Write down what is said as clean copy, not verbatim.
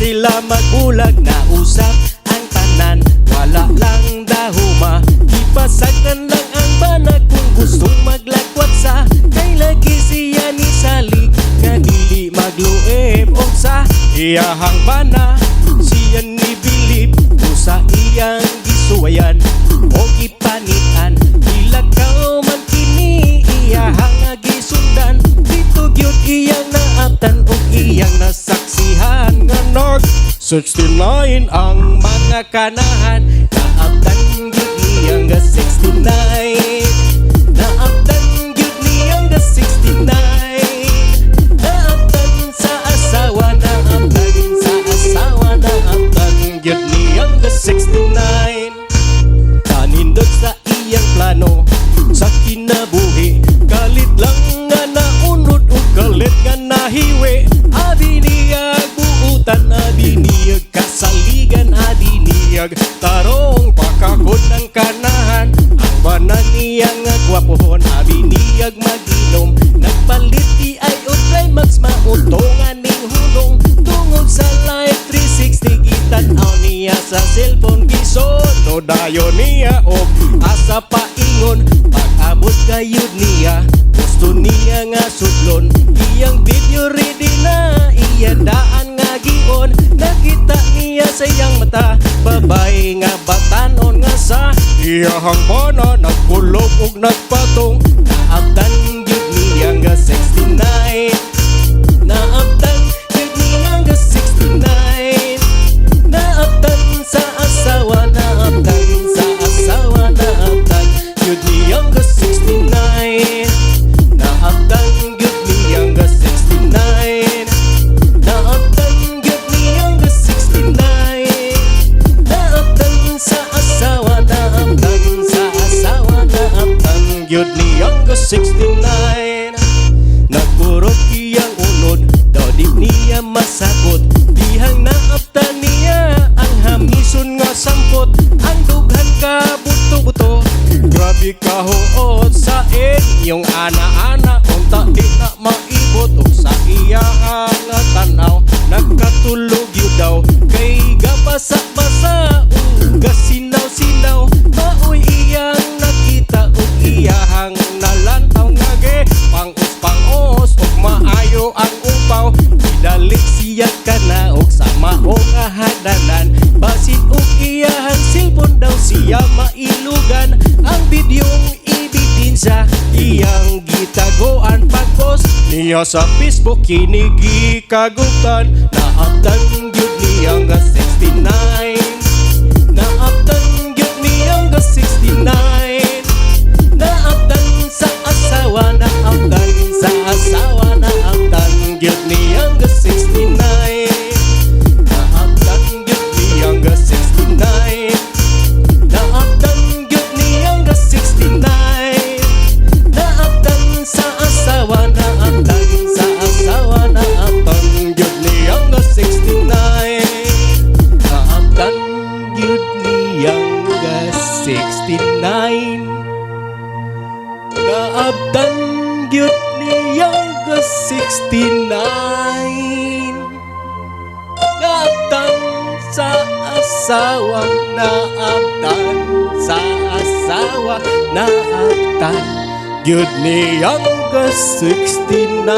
sila magbulag na usap ang tanan. Wala lang dahuma, ipasagdan lang ang banag kung gustong maglakwat sa. Kay lagi siya ni salig nga dili magluib o sa iyahang bana. Siya ni bilib o sa iyang gisuwayan o ipanitan. Ilakaw man kini iyahang gisundan. Dito gyud iyang naatan o iyang nasaksihan nga North 69 ang mga kanahan. Naabtan gyud niyang ga 69. Naabtan gyud niyang ga 69. Naabtan sa asawa, naabtan sa asawa, naabtan gyud niyang ga 69. Kanindot sa iyang plano sa kinabuhi, kalit lang nga naunod o kalit nga nahiwi. Abi niyag buutan, abi niyag kasaligan, abi niyag tarong pakakod ng kanahan. Ang banan niyang gwapohon, abi niyag maginom. Nagpalit di ay o climax, mautongan ning hulong. Tungod sa live 360, kitanaw niya sa cellphone. Gisono dayon niya o asa paingon. Pag-abot kayod niya, gusto niya nga sudlon. Iyang video ready na, iya daan nga gion. Nakita niya sa iyang mata, babay nga batanon nga sa iyahang bana. Nagkulog ug nagpatong, naabtan gyud niya nga 69. Naabtan gyud niya nga 69. Naabtan sa asawa, naabtan sa asawa, naabtan gyud niya nga 69. Naabtan gyud niya nga 69. Naabtan gyud niya nga 69. Naabtan sa asawa, naabtan sa asawa, naabtan gyud niya nga 69. Nagkurot iyang unod, daw di niya masabot. Dihang naabtan niya ang hamison nga sampot. Ang dughan ka buto-buto, grabe kahuot sa inyong ana-ana. Unta di na maibot o sa iyahang tanaw. Nagkatulog yun daw, kay gabasa-basa o gasinaw-sinaw. Maoy iyang nakita o iyahang nalantaw. Ngage pang-us-pang-us o maayo ang upaw. Idalik siya ka na o sa maong ahadanan. Basin o iyahang cellphone daw siya mailugan. Ang bidyong ebidensya iyang gitagoan. Pag-post niya sa Facebook kinigi kagutan. Naabtan gyud niya nga 69. Naabtan gyud niya nga 69. Naabtan sa asawa, naabtan sa asawa, naabtan gyud niya nga 69. Naabtan gyud niya nga 69. Naabtan gyud niya nga 69. Naabtan sa asawa, naabtan sa asawa, naabtan gyud niya nga 69. Naabtan gyud niya nga 69. Naabtan gyud niya nga 69. Naabtan sa asawa, naabtan sa asawa, naabtan gyud niya nga 69.